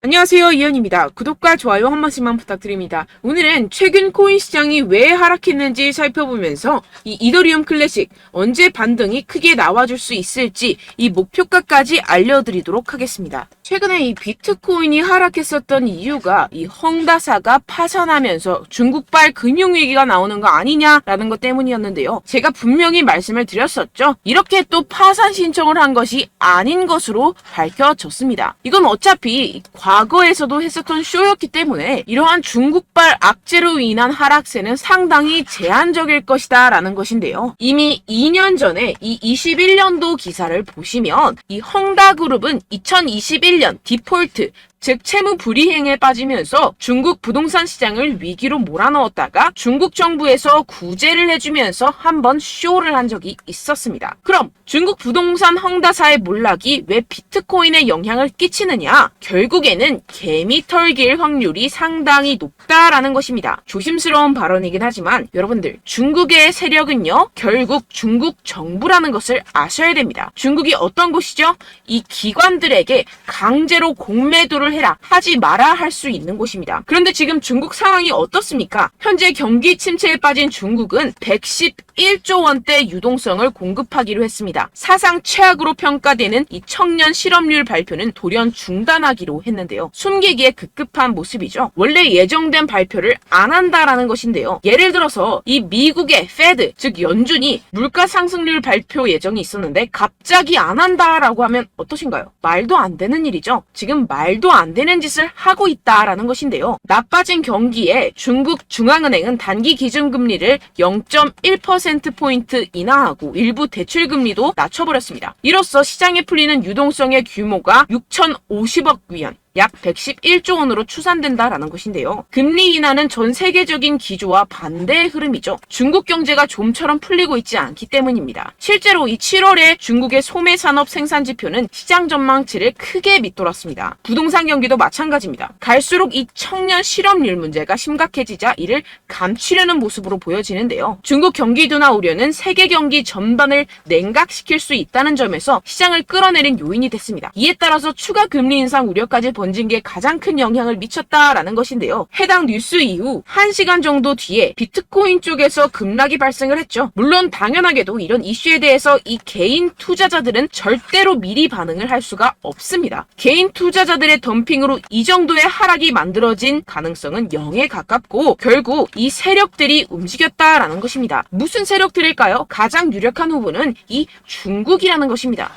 안녕하세요, 이현입니다. 구독과 좋아요 한 번씩만 부탁드립니다. 오늘은 최근 코인 시장이 왜 하락했는지 살펴보면서 이 이더리움 클래식 언제 반등이 크게 나와줄 수 있을지 이 목표가까지 알려드리도록 하겠습니다. 최근에 이 비트코인이 하락했었던 이유가 이 헝다사가 파산하면서 중국발 금융위기가 나오는 거 아니냐라는 것 때문이었는데요. 제가 분명히 말씀을 드렸었죠. 이렇게 또 파산 신청을 한 것이 아닌 것으로 밝혀졌습니다. 이건 어차피 과거에서도 했었던 쇼였기 때문에 이러한 중국발 악재로 인한 하락세는 상당히 제한적일 것이다 라는 것인데요. 이미 2년 전에 이 21년도 기사를 보시면 이 헝다그룹은 2021년 디폴트 즉 채무 불이행에 빠지면서 중국 부동산 시장을 위기로 몰아넣었다가 중국 정부에서 구제를 해주면서 한번 쇼를 한 적이 있었습니다. 그럼 중국 부동산 헝다사의 몰락이 왜 비트코인에 영향을 끼치느냐? 결국에는 개미 털길 확률이 상당히 높다라는 것입니다. 조심스러운 발언이긴 하지만 여러분들 중국의 세력은요 결국 중국 정부라는 것을 아셔야 됩니다. 중국이 어떤 곳이죠? 이 기관들에게 강제로 공매도를 해라 하지 마라 할 수 있는 곳입니다. 그런데 지금 중국 상황이 어떻습니까? 현재 경기 침체에 빠진 중국은 111조 원대 유동성을 공급하기로 했습니다. 사상 최악으로 평가되는 이 청년 실업률 발표는 돌연 중단하기로 했는데요. 숨기기에 급급한 모습이죠. 원래 예정된 발표를 안 한다라는 것인데요. 예를 들어서 이 미국의 페드 즉 연준이 물가 상승률 발표 예정이 있었는데 갑자기 안 한다라고 하면 어떠신가요? 말도 안 되는 일이죠. 지금 말도 안 되는 짓을 하고 있다라는 것인데요. 나빠진 경기에 중국 중앙은행은 단기 기준금리를 0.1%포인트 인하하고 일부 대출금리도 낮춰버렸습니다. 이로써 시장에 풀리는 유동성의 규모가 6,050억 위안 약 111조 원으로 추산된다라는 것인데요. 금리 인하는 전 세계적인 기조와 반대의 흐름이죠. 중국 경제가 좀처럼 풀리고 있지 않기 때문입니다. 실제로 이 7월에 중국의 소매 산업 생산 지표는 시장 전망치를 크게 밑돌았습니다. 부동산 경기도 마찬가지입니다. 갈수록 이 청년 실업률 문제가 심각해지자 이를 감추려는 모습으로 보여지는데요. 중국 경기 둔화 우려는 세계 경기 전반을 냉각시킬 수 있다는 점에서 시장을 끌어내린 요인이 됐습니다. 이에 따라서 추가 금리 인상 우려까지 번진 게 가장 큰 영향을 미쳤다라는 것인데요. 해당 뉴스 이후 1시간 정도 뒤에 비트코인 쪽에서 급락이 발생을 했죠. 물론 당연하게도 이런 이슈에 대해서 이 개인 투자자들은 절대로 미리 반응을 할 수가 없습니다. 개인 투자자들의 덤핑으로 이 정도의 하락이 만들어진 가능성은 0에 가깝고 결국 이 세력들이 움직였다라는 것입니다. 무슨 세력들일까요? 가장 유력한 후보는 이 중국이라는 것입니다.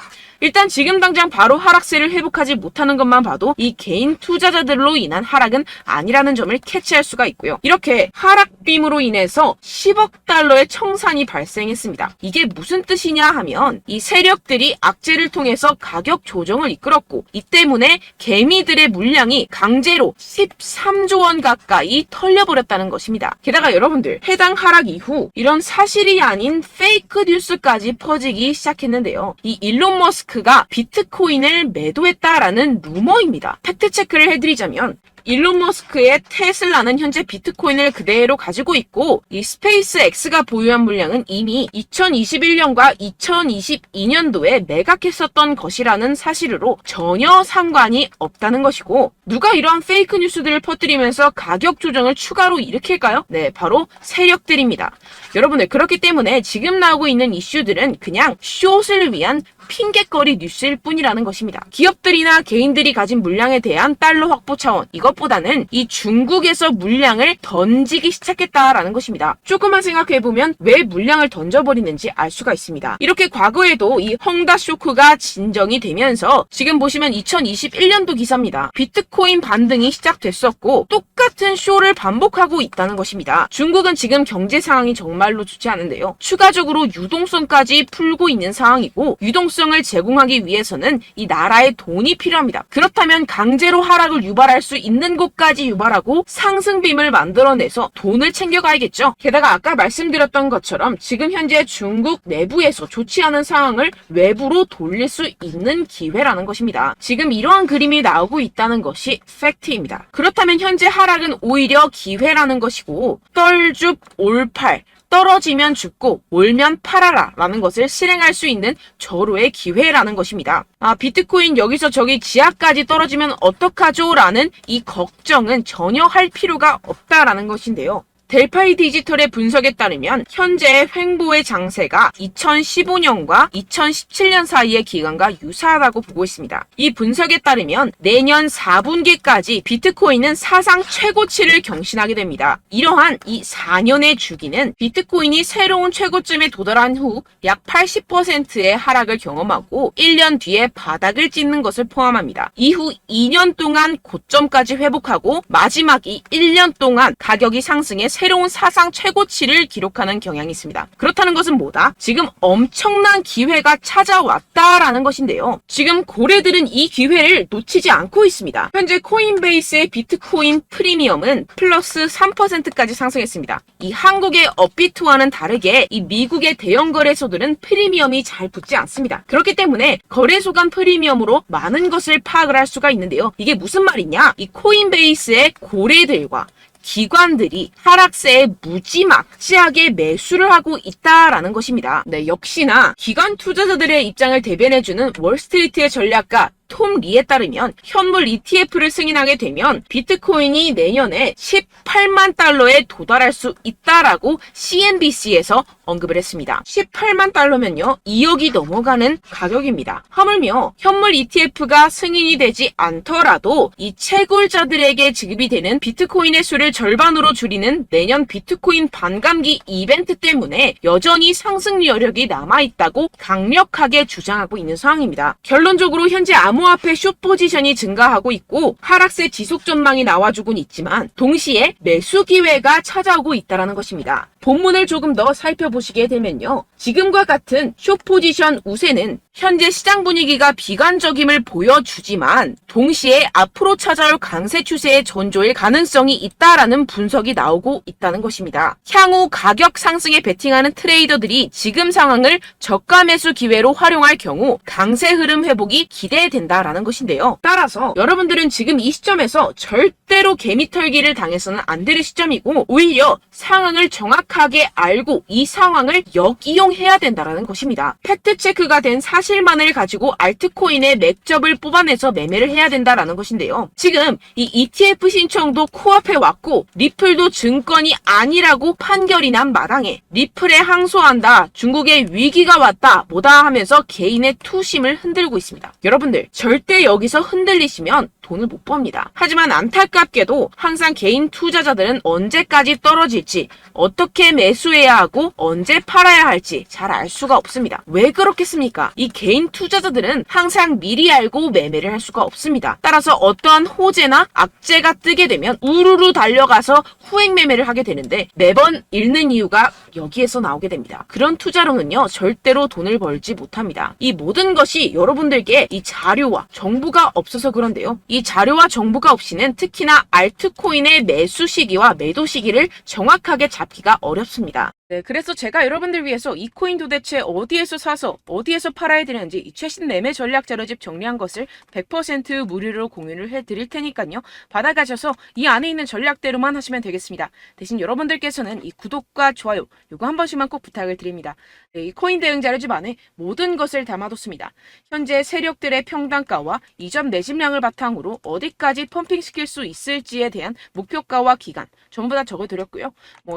일단 지금 당장 바로 하락세를 회복하지 못하는 것만 봐도 이 개인 투자자들로 인한 하락은 아니라는 점을 캐치할 수가 있고요. 이렇게 하락빔으로 인해서 10억 달러의 청산이 발생했습니다. 이게 무슨 뜻이냐 하면 이 세력들이 악재를 통해서 가격 조정을 이끌었고 이 때문에 개미들의 물량이 강제로 13조 원 가까이 털려버렸다는 것입니다. 게다가 여러분들 해당 하락 이후 이런 사실이 아닌 페이크 뉴스까지 퍼지기 시작했는데요. 이 일론 머스크가 비트코인을 매도했다라는 루머입니다. 팩트체크를 해드리자면 일론 머스크의 테슬라는 현재 비트코인을 그대로 가지고 있고 이 스페이스 X가 보유한 물량은 이미 2021년과 2022년도에 매각했었던 것이라는 사실로 전혀 상관이 없다는 것이고 누가 이러한 페이크 뉴스들을 퍼뜨리면서 가격 조정을 추가로 일으킬까요? 네, 바로 세력들입니다. 여러분들 그렇기 때문에 지금 나오고 있는 이슈들은 그냥 숏을 위한 핑계거리 뉴스일 뿐이라는 것입니다. 기업들이나 개인들이 가진 물량에 대한 달러 확보 차원 이것보다는 이 중국에서 물량을 던지기 시작했다라는 것입니다. 조금만 생각해보면 왜 물량을 던져버리는지 알 수가 있습니다. 이렇게 과거에도 이 헝다 쇼크가 진정이 되면서 지금 보시면 2021년도 기사입니다. 비트코인 반등이 시작됐었고 똑같은 쇼를 반복하고 있다는 것입니다. 중국은 지금 경제 상황이 정말로 좋지 않은데요. 추가적으로 유동성까지 풀고 있는 상황이고 유동성을 제공하기 위해서는 이 나라의 돈이 필요합니다. 그렇다면 강제로 하락을 유발할 수 있는 곳까지 유발하고 상승빔을 만들어내서 돈을 챙겨가야겠죠. 게다가 아까 말씀드렸던 것처럼 지금 현재 중국 내부에서 좋지 않은 상황을 외부로 돌릴 수 있는 기회라는 것입니다. 지금 이러한 그림이 나오고 있다는 것이 팩트입니다. 그렇다면 현재 하락은 오히려 기회라는 것이고 떨줍 올팔 떨어지면 죽고 올면 팔아라 라는 것을 실행할 수 있는 절호의 기회라는 것입니다. 비트코인 여기서 저기 지하까지 떨어지면 어떡하죠? 라는 이 걱정은 전혀 할 필요가 없다라는 것인데요. 델파이 디지털의 분석에 따르면 현재의 횡보의 장세가 2015년과 2017년 사이의 기간과 유사하다고 보고 있습니다. 이 분석에 따르면 내년 4분기까지 비트코인은 사상 최고치를 경신하게 됩니다. 이러한 이 4년의 주기는 비트코인이 새로운 최고점에 도달한 후 약 80%의 하락을 경험하고 1년 뒤에 바닥을 찍는 것을 포함합니다. 이후 2년 동안 고점까지 회복하고 마지막 이 1년 동안 가격이 상승해 새로운 사상 최고치를 기록하는 경향이 있습니다. 그렇다는 것은 뭐다? 지금 엄청난 기회가 찾아왔다라는 것인데요. 지금 고래들은 이 기회를 놓치지 않고 있습니다. 현재 코인베이스의 비트코인 프리미엄은 플러스 3%까지 상승했습니다. 이 한국의 업비트와는 다르게 이 미국의 대형 거래소들은 프리미엄이 잘 붙지 않습니다. 그렇기 때문에 거래소 간 프리미엄으로 많은 것을 파악을 할 수가 있는데요. 이게 무슨 말이냐? 이 코인베이스의 고래들과 기관들이 하락세에 무지막지하게 매수를 하고 있다라는 것입니다. 네, 역시나 기관 투자자들의 입장을 대변해주는 월스트리트의 전략가 톰 리에 따르면 현물 ETF를 승인하게 되면 비트코인이 내년에 18만 달러에 도달할 수 있다라고 CNBC에서 언급을 했습니다. 18만 달러면요 2억이 넘어가는 가격입니다. 하물며 현물 ETF가 승인이 되지 않더라도 이 채굴자들에게 지급이 되는 비트코인의 수를 절반으로 줄이는 내년 비트코인 반감기 이벤트 때문에 여전히 상승 여력이 남아있다고 강력하게 주장하고 있는 상황입니다. 결론적으로 현재 암호화폐 숏 포지션이 증가하고 있고 하락세 지속 전망이 나와주곤 있지만 동시에 매수 기회가 찾아오고 있다는 것입니다. 본문을 조금 더 살펴보시게 되면요. 지금과 같은 숏 포지션 우세는 현재 시장 분위기가 비관적임을 보여주지만 동시에 앞으로 찾아올 강세 추세의 전조일 가능성이 있다라는 분석이 나오고 있다는 것입니다. 향후 가격 상승에 베팅하는 트레이더들이 지금 상황을 저가 매수 기회로 활용할 경우 강세 흐름 회복이 기대된다라는 것인데요. 따라서 여러분들은 지금 이 시점에서 절대로 개미털기를 당해서는 안 될 시점이고 오히려 상황을 정확하게 알고 이 상황을 역이용해야 된다라는 것입니다. 팩트체크가 된 사실만을 가지고 알트코인의 맥접을 뽑아내서 매매를 해야 된다라는 것인데요. 지금 이 ETF 신청도 코앞에 왔고 리플도 증권이 아니라고 판결이 난 마당에 리플에 항소한다, 중국의 위기가 왔다 뭐다 하면서 개인의 투심을 흔들고 있습니다. 여러분들 절대 여기서 흔들리시면 돈을 못 법니다. 하지만 안타깝게도 항상 개인 투자자들은 언제까지 떨어질지, 어떻게 매수해야 하고 언제 팔아야 할지 잘 알 수가 없습니다. 왜 그렇겠습니까? 이 개인 투자자들은 항상 미리 알고 매매를 할 수가 없습니다. 따라서 어떠한 호재나 악재가 뜨게 되면 우르르 달려가서 후행 매매를 하게 되는데 매번 잃는 이유가 여기에서 나오게 됩니다. 그런 투자로는요 절대로 돈을 벌지 못합니다. 이 모든 것이 여러분들께 이 자료와 정보가 없어서 그런데요. 이 자료와 정보가 없이는 특히나 알트코인의 매수 시기와 매도 시기를 정확하게 잡기가 어렵습니다. 네, 그래서 제가 여러분들 위해서 이 코인 도대체 어디에서 사서 어디에서 팔아야 되는지 이 최신 매매 전략 자료집 정리한 것을 100% 무료로 공유를 해드릴 테니까요. 받아가셔서 이 안에 있는 전략대로만 하시면 되겠습니다. 대신 여러분들께서는 이 구독과 좋아요 요거 한 번씩만 꼭 부탁을 드립니다. 네, 이 코인 대응 자료집 안에 모든 것을 담아뒀습니다. 현재 세력들의 평단가와 이점 내집량을 바탕으로 어디까지 펌핑시킬 수 있을지에 대한 목표가와 기간 전부 다 적어드렸고요.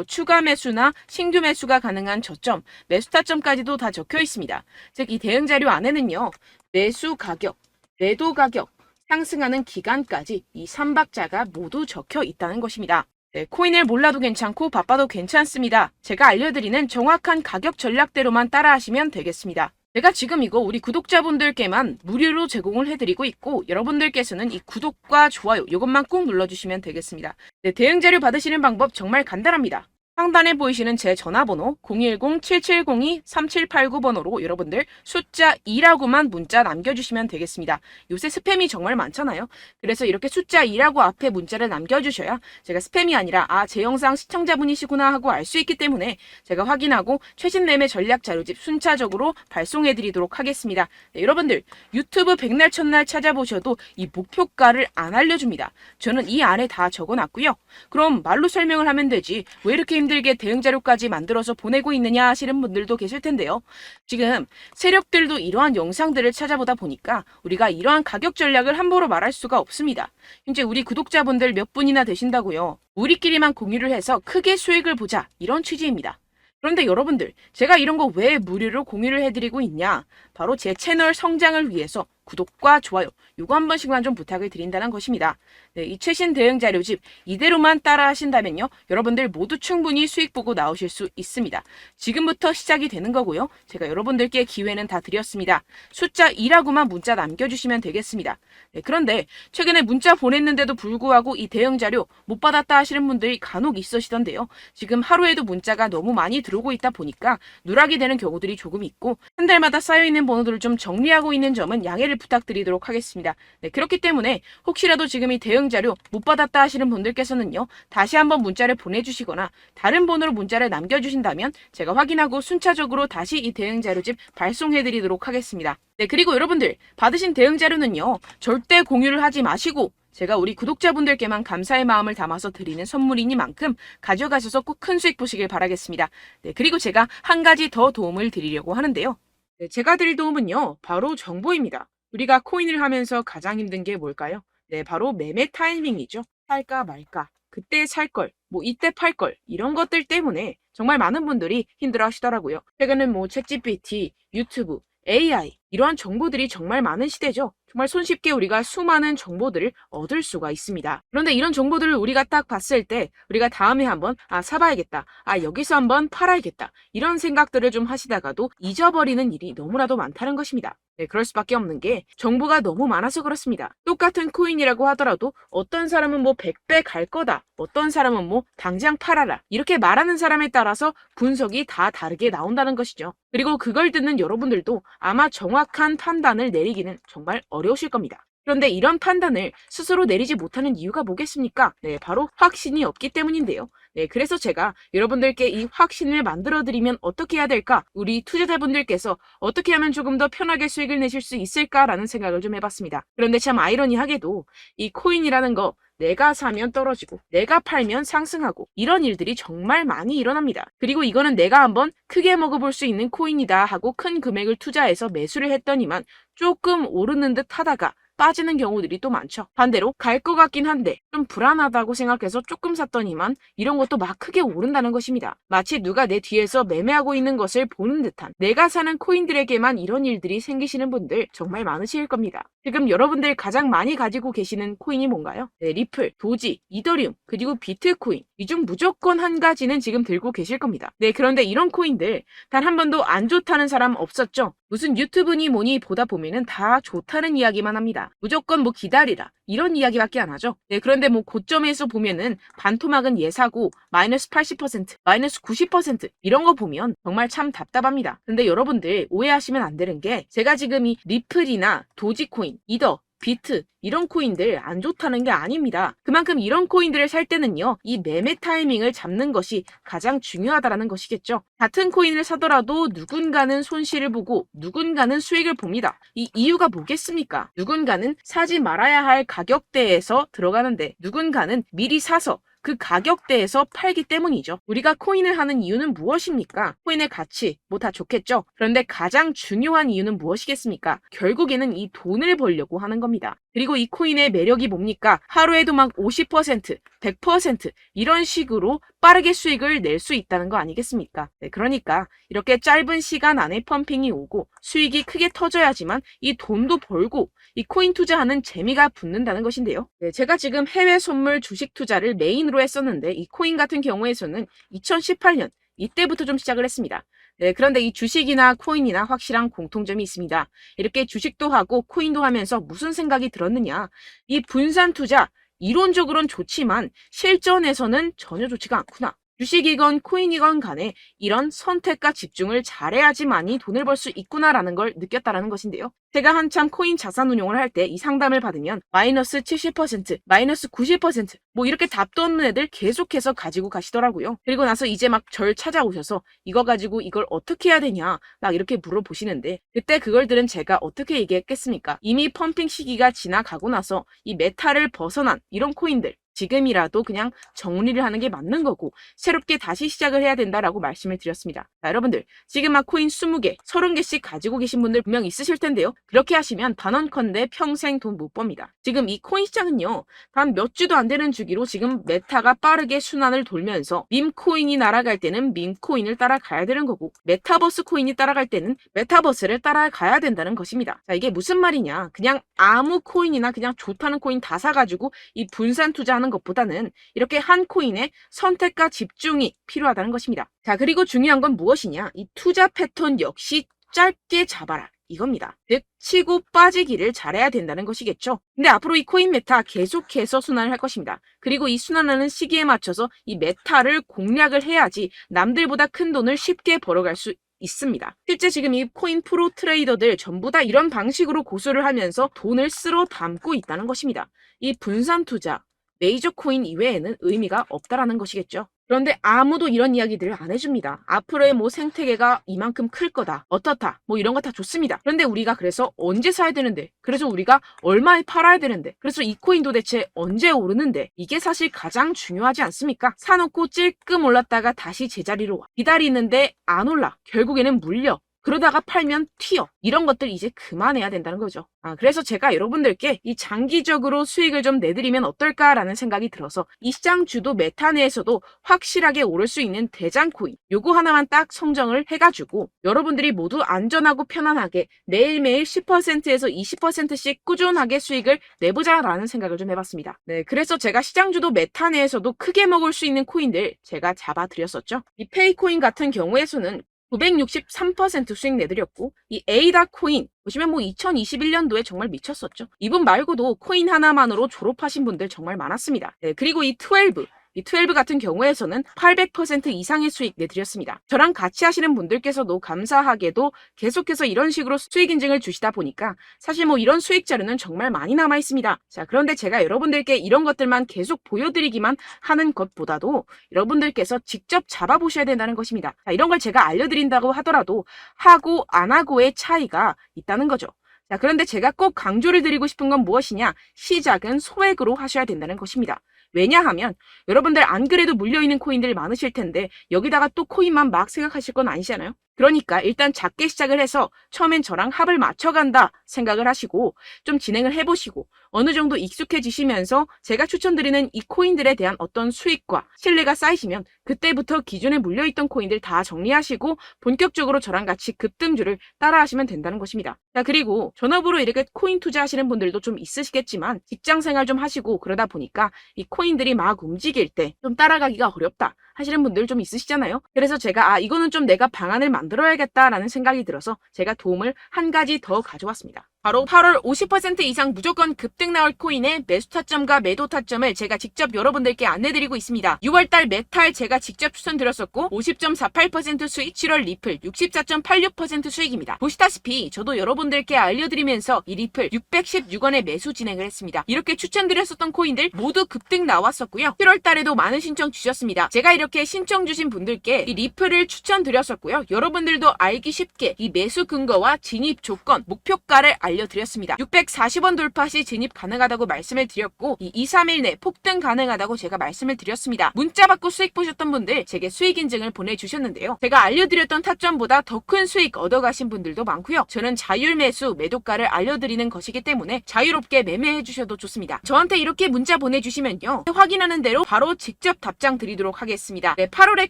추가 매수나 신규 매수가 가능한 저점, 매수 타점까지도 다 적혀 있습니다. 즉 이 대응 자료 안에는요. 매수 가격, 매도 가격, 상승하는 기간까지 이 3박자가 모두 적혀 있다는 것입니다. 네, 코인을 몰라도 괜찮고 바빠도 괜찮습니다. 제가 알려드리는 정확한 가격 전략대로만 따라하시면 되겠습니다. 제가 지금 이거 우리 구독자분들께만 무료로 제공을 해드리고 있고 여러분들께서는 이 구독과 좋아요 이것만 꼭 눌러주시면 되겠습니다. 네, 대응 자료 받으시는 방법 정말 간단합니다. 상단에 보이시는 제 전화번호 010-7702-3789번호로 여러분들 숫자 2라고만 문자 남겨주시면 되겠습니다. 요새 스팸이 정말 많잖아요. 그래서 이렇게 숫자 2라고 앞에 문자를 남겨주셔야 제가 스팸이 아니라 제 영상 시청자분이시구나 하고 알 수 있기 때문에 제가 확인하고 최신 매매 전략 자료집 순차적으로 발송해드리도록 하겠습니다. 네, 여러분들 유튜브 백날 첫날 찾아보셔도 이 목표가를 안 알려줍니다. 저는 이 안에 다 적어놨고요. 그럼 말로 설명을 하면 되지 왜 이렇게 힘들게 대응 자료까지 만들어서 보내고 있느냐 하시는 분들도 계실 텐데요. 지금 세력들도 이러한 영상들을 찾아보다 보니까 우리가 이러한 가격 전략을 함부로 말할 수가 없습니다. 현재 우리 구독자분들 몇 분이나 되신다고요. 우리끼리만 공유를 해서 크게 수익을 보자, 이런 취지입니다. 그런데 여러분들, 제가 이런 거 왜 무료로 공유를 해드리고 있냐? 바로 제 채널 성장을 위해서 구독과 좋아요, 요거 한 번씩만 좀 부탁을 드린다는 것입니다. 네, 이 최신 대응 자료집 이대로만 따라 하신다면요, 여러분들 모두 충분히 수익 보고 나오실 수 있습니다. 지금부터 시작이 되는 거고요. 제가 여러분들께 기회는 다 드렸습니다. 숫자 2라고만 문자 남겨주시면 되겠습니다. 네, 그런데 최근에 문자 보냈는데도 불구하고 이 대응 자료 못 받았다 하시는 분들이 간혹 있으시던데요. 지금 하루에도 문자가 너무 많이 들어오고 있다 보니까 누락이 되는 경우들이 조금 있고, 한 달마다 쌓여있는 번호들을 좀 정리하고 있는 점은 양해를 부탁드리도록 하겠습니다. 네, 그렇기 때문에 혹시라도 지금 이 대응 자료 못 받았다 하시는 분들께서는요, 다시 한번 문자를 보내주시거나 다른 번호로 문자를 남겨주신다면 제가 확인하고 순차적으로 다시 이 대응 자료집 발송해드리도록 하겠습니다. 네, 그리고 여러분들 받으신 대응 자료는요, 절대 공유를 하지 마시고 제가 우리 구독자분들께만 감사의 마음을 담아서 드리는 선물이니만큼 가져가셔서 꼭 큰 수익 보시길 바라겠습니다. 네, 그리고 제가 한 가지 더 도움을 드리려고 하는데요. 네, 제가 드릴 도움은요, 바로 정보입니다. 우리가 코인을 하면서 가장 힘든 게 뭘까요? 네, 바로 매매 타이밍이죠. 살까 말까, 그때 살 걸, 뭐 이때 팔 걸, 이런 것들 때문에 정말 많은 분들이 힘들어 하시더라고요. 최근은 뭐 챗GPT, 유튜브, AI, 이러한 정보들이 정말 많은 시대죠. 정말 손쉽게 우리가 수많은 정보들을 얻을 수가 있습니다. 그런데 이런 정보들을 우리가 딱 봤을 때 우리가 다음에 한번 사봐야겠다, 여기서 한번 팔아야겠다, 이런 생각들을 좀 하시다가도 잊어버리는 일이 너무나도 많다는 것입니다. 네, 그럴 수밖에 없는 게 정보가 너무 많아서 그렇습니다. 똑같은 코인이라고 하더라도 어떤 사람은 뭐 100배 갈 거다, 어떤 사람은 뭐 당장 팔아라, 이렇게 말하는 사람에 따라서 분석이 다 다르게 나온다는 것이죠. 그리고 그걸 듣는 여러분들도 아마 정확한 판단을 내리기는 정말 어려우실 겁니다. 그런데 이런 판단을 스스로 내리지 못하는 이유가 뭐겠습니까? 네, 바로 확신이 없기 때문인데요. 네, 그래서 제가 여러분들께 이 확신을 만들어드리면 어떻게 해야 될까? 우리 투자자분들께서 어떻게 하면 조금 더 편하게 수익을 내실 수 있을까라는 생각을 좀 해봤습니다. 그런데 참 아이러니하게도 이 코인이라는 거, 내가 사면 떨어지고 내가 팔면 상승하고, 이런 일들이 정말 많이 일어납니다. 그리고 이거는 내가 한번 크게 먹어볼 수 있는 코인이다 하고 큰 금액을 투자해서 매수를 했더니만 조금 오르는 듯 하다가 빠지는 경우들이 또 많죠. 반대로 갈 것 같긴 한데 좀 불안하다고 생각해서 조금 샀더니만 이런 것도 막 크게 오른다는 것입니다. 마치 누가 내 뒤에서 매매하고 있는 것을 보는 듯한, 내가 사는 코인들에게만 이런 일들이 생기시는 분들 정말 많으실 겁니다. 지금 여러분들 가장 많이 가지고 계시는 코인이 뭔가요? 네, 리플, 도지, 이더리움, 그리고 비트코인, 이 중 무조건 한 가지는 지금 들고 계실 겁니다. 네, 그런데 이런 코인들 단 한 번도 안 좋다는 사람 없었죠? 무슨 유튜브니 뭐니 보다 보면은 다 좋다는 이야기만 합니다. 무조건 뭐 기다리라, 이런 이야기밖에 안 하죠. 네, 그런데 뭐 고점에서 보면은 반토막은 예사고 마이너스 80%, 마이너스 90% 이런 거 보면 정말 참 답답합니다. 근데 여러분들 오해하시면 안 되는 게, 제가 지금 이 리플이나 도지코인, 이더, 비트, 이런 코인들 안 좋다는 게 아닙니다. 그만큼 이런 코인들을 살 때는요, 이 매매 타이밍을 잡는 것이 가장 중요하다는 것이겠죠. 같은 코인을 사더라도 누군가는 손실을 보고 누군가는 수익을 봅니다. 이 이유가 뭐겠습니까? 누군가는 사지 말아야 할 가격대에서 들어가는데 누군가는 미리 사서 그 가격대에서 팔기 때문이죠. 우리가 코인을 하는 이유는 무엇입니까? 코인의 가치, 뭐 다 좋겠죠. 그런데 가장 중요한 이유는 무엇이겠습니까? 결국에는 이 돈을 벌려고 하는 겁니다. 그리고 이 코인의 매력이 뭡니까? 하루에도 막 50%, 100% 이런 식으로 빠르게 수익을 낼 수 있다는 거 아니겠습니까? 네, 그러니까 이렇게 짧은 시간 안에 펌핑이 오고 수익이 크게 터져야지만 이 돈도 벌고 이 코인 투자하는 재미가 붙는다는 것인데요. 네, 제가 지금 해외 선물 주식 투자를 메인으로 했었는데 이 코인 같은 경우에서는 2018년 이때부터 좀 시작을 했습니다. 네, 그런데 이 주식이나 코인이나 확실한 공통점이 있습니다. 이렇게 주식도 하고 코인도 하면서 무슨 생각이 들었느냐? 이 분산 투자, 이론적으로는 좋지만 실전에서는 전혀 좋지가 않구나. 주식이건 코인이건 간에 이런 선택과 집중을 잘해야지만이 돈을 벌 수 있구나라는 걸 느꼈다라는 것인데요. 제가 한참 코인 자산 운용을 할 때 이 상담을 받으면 마이너스 70%, 마이너스 90% 뭐 이렇게 답도 없는 애들 계속해서 가지고 가시더라고요. 그리고 나서 이제 막 절 찾아오셔서 이거 가지고 이걸 어떻게 해야 되냐 막 이렇게 물어보시는데, 그때 그걸 들은 제가 어떻게 얘기했겠습니까? 이미 펌핑 시기가 지나가고 나서 이 메타를 벗어난 이런 코인들, 지금이라도 그냥 정리를 하는 게 맞는 거고 새롭게 다시 시작을 해야 된다라고 말씀을 드렸습니다. 자, 여러분들 지금 막 코인 20개, 30개씩 가지고 계신 분들 분명 있으실 텐데요. 그렇게 하시면 단언컨대 평생 돈 못 법니다. 지금 이 코인 시장은요. 단 몇 주도 안 되는 주기로 지금 메타가 빠르게 순환을 돌면서 밈코인이 날아갈 때는 밈코인을 따라가야 되는 거고 메타버스 코인이 따라갈 때는 메타버스를 따라가야 된다는 것입니다. 자, 이게 무슨 말이냐. 그냥 아무 코인이나 그냥 좋다는 코인 다 사가지고 이 분산 투자하는 것보다는 이렇게 한 코인에 선택과 집중이 필요하다는 것입니다. 자, 그리고 중요한 건 무엇이냐. 이 투자 패턴 역시 짧게 잡아라. 이겁니다. 즉 치고 빠지기를 잘해야 된다는 것이겠죠. 근데 앞으로 이 코인 메타 계속해서 순환을 할 것입니다. 그리고 이 순환하는 시기에 맞춰서 이 메타를 공략을 해야지 남들보다 큰 돈을 쉽게 벌어갈 수 있습니다. 실제 지금 이 코인 프로 트레이더들 전부 다 이런 방식으로 고수를 하면서 돈을 쓸어 담고 있다는 것입니다. 이 분산 투자, 메이저 코인 이외에는 의미가 없다라는 것이겠죠. 그런데 아무도 이런 이야기들을 안 해줍니다. 앞으로의 뭐 생태계가 이만큼 클 거다. 어떻다. 뭐 이런 거 다 좋습니다. 그런데 우리가 그래서 언제 사야 되는데? 그래서 우리가 얼마에 팔아야 되는데? 그래서 이 코인 도대체 언제 오르는데? 이게 사실 가장 중요하지 않습니까? 사놓고 찔끔 올랐다가 다시 제자리로 와. 기다리는데 안 올라. 결국에는 물려. 그러다가 팔면 튀어. 이런 것들 이제 그만해야 된다는 거죠. 그래서 제가 여러분들께 이 장기적으로 수익을 좀 내드리면 어떨까라는 생각이 들어서 이 시장 주도 메타 내에서도 확실하게 오를 수 있는 대장 코인 요거 하나만 딱 선정을 해가지고 여러분들이 모두 안전하고 편안하게 매일매일 10%에서 20%씩 꾸준하게 수익을 내보자라는 생각을 좀 해봤습니다. 네, 그래서 제가 시장 주도 메타 내에서도 크게 먹을 수 있는 코인들 제가 잡아드렸었죠. 이 페이코인 같은 경우에서는 963% 수익 내드렸고 이 에이다 코인 보시면 뭐 2021년도에 정말 미쳤었죠. 이분 말고도 코인 하나만으로 졸업하신 분들 정말 많았습니다. 네, 그리고 이 12 같은 경우에서는 800% 이상의 수익 내드렸습니다. 저랑 같이 하시는 분들께서도 감사하게도 계속해서 이런 식으로 수익 인증을 주시다 보니까 사실 뭐 이런 수익 자료는 정말 많이 남아 있습니다. 자, 그런데 제가 여러분들께 이런 것들만 계속 보여드리기만 하는 것보다도 여러분들께서 직접 잡아보셔야 된다는 것입니다. 자, 이런 걸 제가 알려드린다고 하더라도 하고 안 하고의 차이가 있다는 거죠. 자, 그런데 제가 꼭 강조를 드리고 싶은 건 무엇이냐? 시작은 소액으로 하셔야 된다는 것입니다. 왜냐하면 여러분들 안 그래도 물려있는 코인들 많으실 텐데 여기다가 또 코인만 막 생각하실 건 아니잖아요. 그러니까 일단 작게 시작을 해서 처음엔 저랑 합을 맞춰간다 생각을 하시고 좀 진행을 해보시고 어느 정도 익숙해지시면서 제가 추천드리는 이 코인들에 대한 어떤 수익과 신뢰가 쌓이시면 그때부터 기존에 물려있던 코인들 다 정리하시고 본격적으로 저랑 같이 급등주를 따라하시면 된다는 것입니다. 자, 그리고 전업으로 이렇게 코인 투자하시는 분들도 좀 있으시겠지만 직장생활 좀 하시고 그러다 보니까 이 코인들이 막 움직일 때 좀 따라가기가 어렵다 하시는 분들 좀 있으시잖아요. 그래서 제가 이거는 좀 내가 방안을 만들어야겠다라는 생각이 들어서 제가 도움을 한 가지 더 가져왔습니다. 바로 8월 50% 이상 무조건 급등 나올 코인의 매수 타점과 매도 타점을 제가 직접 여러분들께 안내드리고 있습니다. 6월달 메탈 제가 직접 추천드렸었고 50.48% 수익, 7월 리플 64.86% 수익입니다. 보시다시피 저도 여러분들께 알려드리면서 이 리플 616원에 매수 진행을 했습니다. 이렇게 추천드렸었던 코인들 모두 급등 나왔었고요. 7월달에도 많은 신청 주셨습니다. 제가 이렇게 신청 주신 분들께 이 리플을 추천드렸었고요. 여러분들도 알기 쉽게 이 매수 근거와 진입 조건, 목표가를 알려드렸습니다. 640원 돌파 시 진입 가능하다고 말씀을 드렸고 이 2, 3일 내 폭등 가능하다고 제가 말씀을 드렸습니다. 문자 받고 수익 보셨던 분들 제게 수익 인증을 보내주셨는데요. 제가 알려드렸던 타점보다 더 큰 수익 얻어가신 분들도 많고요. 저는 자율 매수 매도가를 알려드리는 것이기 때문에 자유롭게 매매해 주셔도 좋습니다. 저한테 이렇게 문자 보내주시면요. 확인하는 대로 바로 직접 답장 드리도록 하겠습니다. 네, 8월의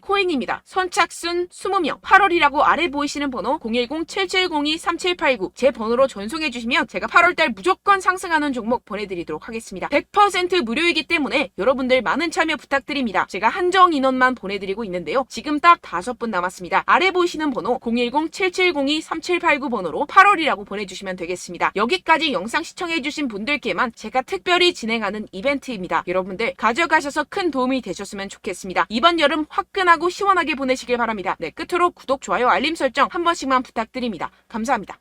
코인입니다. 선착순 20명 8월이라고 아래 보이시는 번호 010-7702-3789 제 번호로 전송해 주시면 제가 8월달 무조건 상승하는 종목 보내드리도록 하겠습니다. 100% 무료이기 때문에 여러분들 많은 참여 부탁드립니다. 제가 한정 인원만 보내드리고 있는데요. 지금 딱 5분 남았습니다. 아래 보이시는 번호 010-7702-3789 번호로 8월이라고 보내주시면 되겠습니다. 여기까지 영상 시청해주신 분들께만 제가 특별히 진행하는 이벤트입니다. 여러분들 가져가셔서 큰 도움이 되셨으면 좋겠습니다. 이번 여름 화끈하고 시원하게 보내시길 바랍니다. 네, 끝으로 구독, 좋아요, 알림 설정 한 번씩만 부탁드립니다. 감사합니다.